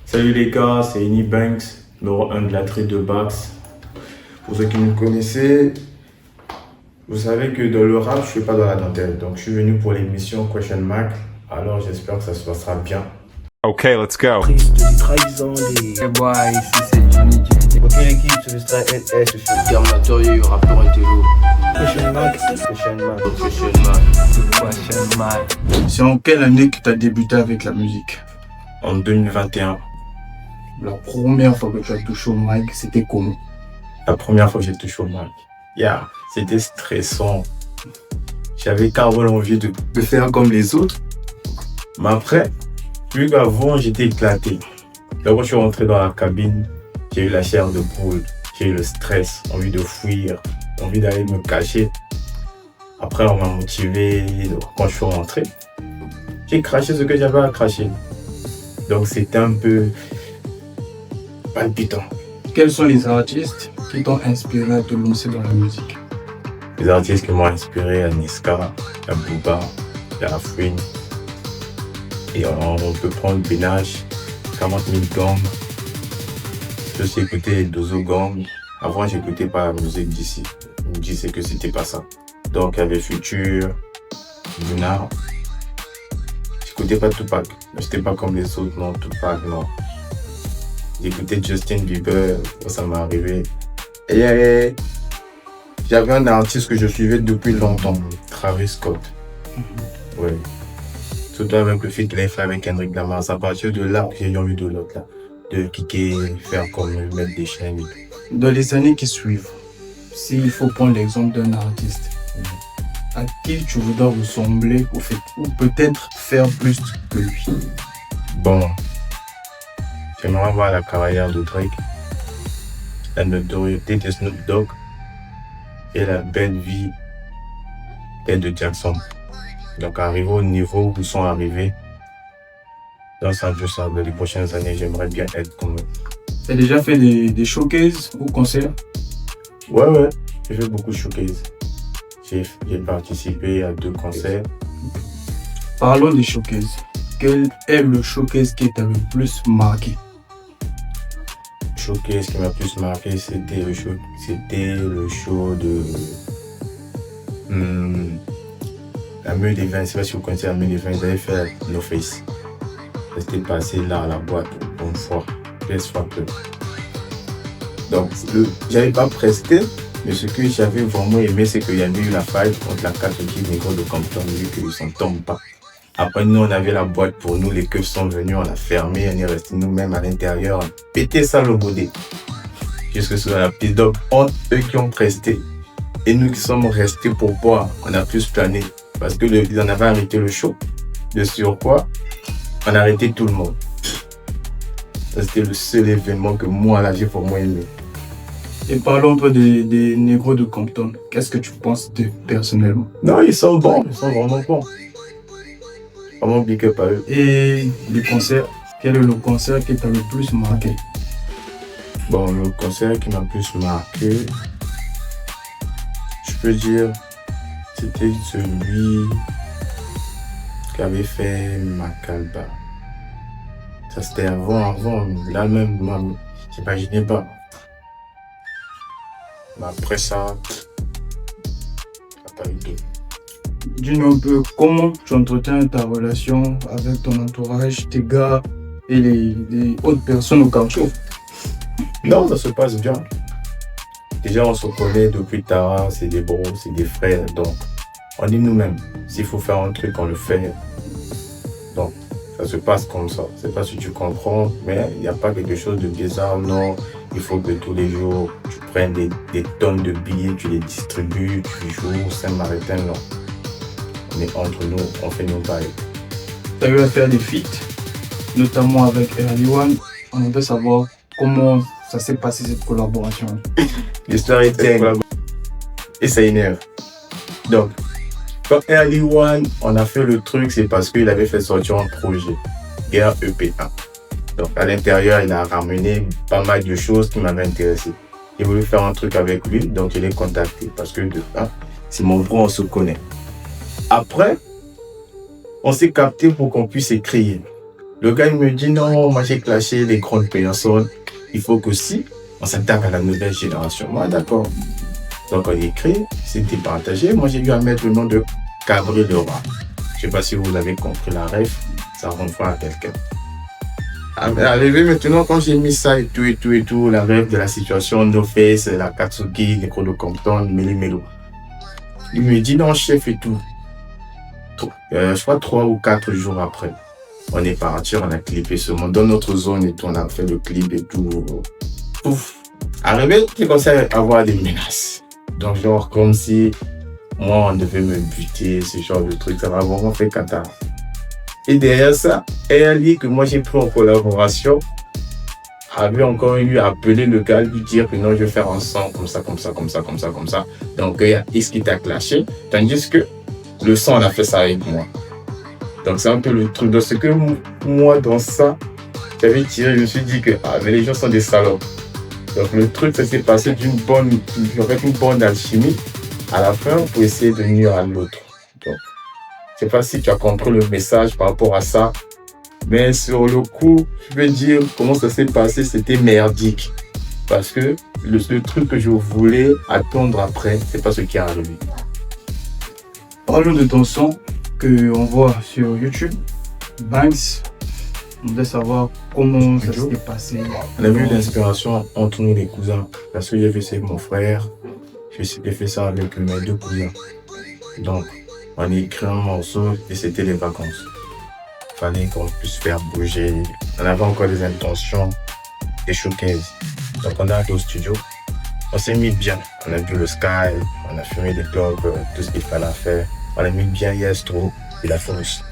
Salut les gars, c'est Eni Banks, numéro 1 de la trade de Bax. Pour ceux qui me connaissaient, vous savez que dans le rap, je ne suis pas dans la dentelle. Donc je suis venu pour l'émission Question Mark. Alors j'espère que ça se passera bien. Okay, let's go. Prise de trahison des... Hey boy, ici c'est Jimmy G. Aucune équipe sur le style NS se fait. Terminator, rappeur intello. Question Mark. Question mark. C'est en quelle année que tu as débuté avec la musique? En 2021, La première fois que tu as touché au mic, c'était comment? la première fois que j'ai touché au mic. C'était stressant. J'avais carrément envie de faire comme les autres. Mais après, vu qu'avant j'étais éclaté. Donc quand je suis rentré dans la cabine, j'ai eu la chair de poule, j'ai eu le stress, envie de fuir, envie d'aller me cacher. Après on m'a motivé, donc quand je suis rentré, j'ai craché ce que j'avais à cracher. Donc c'était un peu palpitant. Quels sont les artistes qui t'ont inspiré à te lancer dans la musique? Les artistes qui m'ont inspiré, il y a Niska, il y a Booba, il y a Afrin. Et on peut prendre Benach, 40 000 Gang. Je aussi écouté Dozo Gang. Avant, j'écoutais pas la musique d'ici. Je me disais que c'était pas ça. Donc, il y avait Future, Luna. J'écoutais pas Tupac. J'étais pas comme les autres, non, Tupac, non. J'écoutais Justin Bieber, ça m'est arrivé. Et j'avais un artiste que je suivais depuis longtemps, Travis Scott. Ouais. Surtout avec le feat qu'il a fait avec Kendrick Lamar. C'est à partir de là que j'ai eu envie de l'autre là. De kicker, faire comme mettre des chaînes. Dans les années qui suivent, s'il faut prendre l'exemple d'un artiste, à qui tu voudrais ressembler ou peut-être faire plus que lui? Bon, j'aimerais voir la carrière de Drake, la notoriété de Snoop Dogg et la belle vie de Jackson. Donc arriver au niveau où ils sont arrivés, dans les prochaines années, j'aimerais bien être comme eux. Tu as déjà fait des showcases ou concerts? Ouais, j'ai fait beaucoup de showcases. J'ai participé à 2 concerts. Parlons des showcases. Quel est le showcase qui t'a le plus marqué? Le showcase qui m'a plus marqué, c'était le show de la Meule des Vins. Je ne sais pas si vous connaissez la Meule des Vins, ils avaient fait No Face. C'était passé là à la boîte une fois, PS Factor. Donc, j'avais pas presté, mais ce que j'avais vraiment aimé, c'est qu'il y avait eu la faille contre la 4 équipes Négro de Compton, vu qu'ils ne s'entendent pas. Après, nous, on avait la boîte pour nous, les keufs sont venus, on a fermé, on est resté nous-mêmes à l'intérieur, on a pété ça le baudet. Jusque sur la piste. Donc, entre eux qui ont presté et nous qui sommes restés pour boire, on a plus plané. Parce qu'ils en avaient arrêté le show. De surcroît, on a arrêté tout le monde. C'était le seul événement que moi, là, j'ai vraiment aimé. Et parlons un peu des négros de Compton. Qu'est-ce que tu penses d'eux personnellement? Non, ils sont bons, ils sont vraiment bons. Vraiment big up à eux. Et les concerts, quel est le concert qui t'a le plus marqué? Bon, le concert qui m'a le plus marqué, je peux dire, c'était celui qu'avait fait Makalba. Ça c'était avant, là même, moi, j'imaginais pas. Mais après ça n'a pas eu d'eau. Dis-nous un peu comment tu entretiens ta relation avec ton entourage, tes gars et les autres personnes au quartier. Non, ça se passe bien. Déjà, on se connaît depuis tard, c'est des bros, c'est des frères, donc on est nous-mêmes. S'il faut faire un truc, on le fait. Donc, ça se passe comme ça. Je sais pas si tu comprends, mais il n'y a pas quelque chose de bizarre, non. Il faut que tous les jours, tu prennes des tonnes de billets, tu les distribues, tu joues Saint-Martin, non. On est entre nous, on fait nos bails. Tu as eu à faire des feats, notamment avec Early One. On veut savoir comment ça s'est passé cette collaboration. L'histoire était et ça énerve. Donc, quand Early One, on a fait le truc, c'est parce qu'il avait fait sortir un projet, Guerre EP1. Donc, à l'intérieur, il a ramené pas mal de choses qui m'avaient intéressé. J'ai voulu faire un truc avec lui, donc je l'ai contacté parce que c'est mon bro, on se connaît. Après, on s'est capté pour qu'on puisse écrire. Le gars, il me dit non, moi j'ai clashé les grandes personnes. Il faut que si on s'attaque à la nouvelle génération. Moi, d'accord. Donc, on écrit, c'était partagé. Moi, j'ai eu à mettre le nom de Cabri le Roi. Je sais pas si vous avez compris la ref. Ça renvoie à quelqu'un. Arrivé maintenant, quand j'ai mis ça et tout, la ref de la situation, No Face, la Katsuki, les Chrono Compton, Melo. Il me dit non, chef et tout. Je crois 3 ou 4 jours après. On est parti, on a clippé ce monde dans notre zone et tout, on a fait le clip et tout. Pouf. Arrivé, j'ai commencé à avoir des menaces. Donc, genre, comme si moi, on devait me buter, ce genre de truc, ça m'a vraiment fait cata. Et derrière ça, Ali, que moi j'ai pris en collaboration, avait encore eu à appeler le gars, lui dire que non, je vais faire un son comme ça. Donc, il y a X qui t'a clashé, tandis que le son, on a fait ça avec moi. Donc, c'est un peu le truc. Donc, ce que moi, dans ça, j'avais tiré, je me suis dit que mais les gens sont des salopes. Donc, le truc, ça s'est passé avec une bonne alchimie à la fin pour essayer de nuire à l'autre. Donc, je ne sais pas si tu as compris le message par rapport à ça. Mais sur le coup, je vais dire comment ça s'est passé, c'était merdique. Parce que le truc que je voulais attendre après, c'est pas ce qui est arrivé. Parlons de ton son qu'on voit sur YouTube, Banks. On voudrait savoir comment ça s'est passé. On a vu l'inspiration entre nous les cousins. Parce que j'ai fait ça avec mon frère, j'ai fait ça avec mes 2 cousins. Donc, on a écrit un morceau et c'était les vacances. Il fallait qu'on puisse faire bouger. On avait encore des intentions, des showcases. Donc, on est allé au studio. On s'est mis bien. On a vu le sky, on a fumé des clopes, tout ce qu'il fallait faire. On a mis bien Yestro et la force.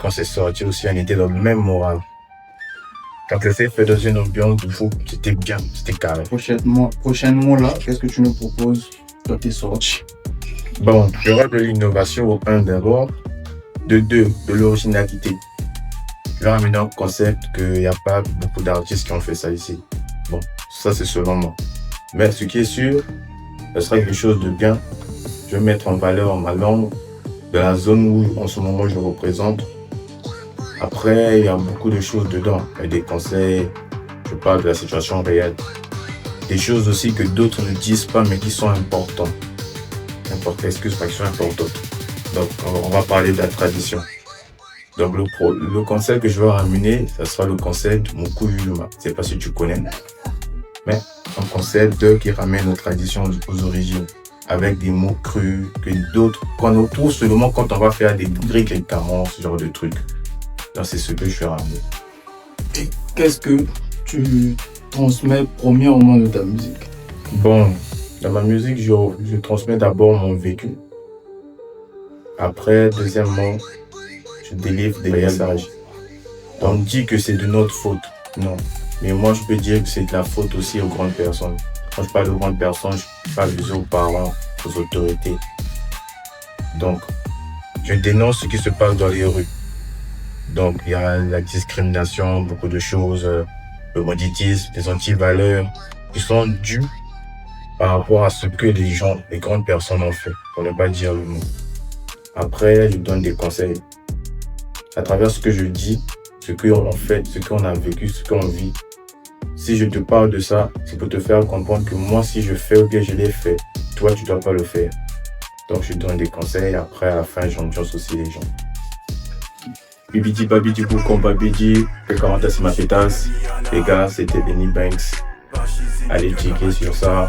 Quand c'est sorti aussi, on était dans le même moral. Quand le fait dans une ambiance de fou, c'était bien, c'était carré. Prochainement là, qu'est-ce que tu nous proposes dans tes sorties? Bon, il y aura de l'innovation au 1 d'abord, de 2, de l'originalité. Je vais ramener un concept qu'il n'y a pas beaucoup d'artistes qui ont fait ça ici. Bon, ça c'est selon moi. Mais ce qui est sûr, ce sera quelque chose de bien. Je vais mettre en valeur ma langue, de la zone où en ce moment je représente. Après, il y a beaucoup de choses dedans. Il y a des conseils, je parle de la situation réelle. Des choses aussi que d'autres ne disent pas mais qui sont importantes. Excuse-moi, qui sont importantes. Donc, on va parler de la tradition. Donc, le concept que je vais ramener, ça sera le concept Mukuyuluma. Je ne sais pas si tu connais, mais un concept qui ramène nos traditions aux origines, avec des mots crus, que d'autres, qu'on retrouve seulement quand on va faire des briques et carons, ce genre de trucs. Donc, c'est ce que je vais ramener. Et qu'est-ce que tu transmets premièrement de ta musique? Bon, dans ma musique, je transmets d'abord mon vécu. Après, deuxièmement, je délivre des messages. On dit que c'est de notre faute. Non. Mais moi, je peux dire que c'est de la faute aussi aux grandes personnes. Quand je parle de grandes personnes, je parle aux parents, aux autorités. Donc, je dénonce ce qui se passe dans les rues. Donc, il y a la discrimination, beaucoup de choses, le banditisme, des antivaleurs qui sont dues par rapport à ce que les grandes personnes ont fait, pour ne pas dire le mot. Après, je donne des conseils. À travers ce que je dis, ce qu'on fait, ce qu'on a vécu, ce qu'on vit. Si je te parle de ça, c'est pour te faire comprendre que moi, si je fais ou bien je l'ai fait, toi, tu ne dois pas le faire. Donc, je donne des conseils. Après, à la fin, j'ambiance aussi les gens. Bibidi babidi boucom babidi, commentaire sur ma pétasse. Les gars, c'était Benny Banks. Allez checker sur ça.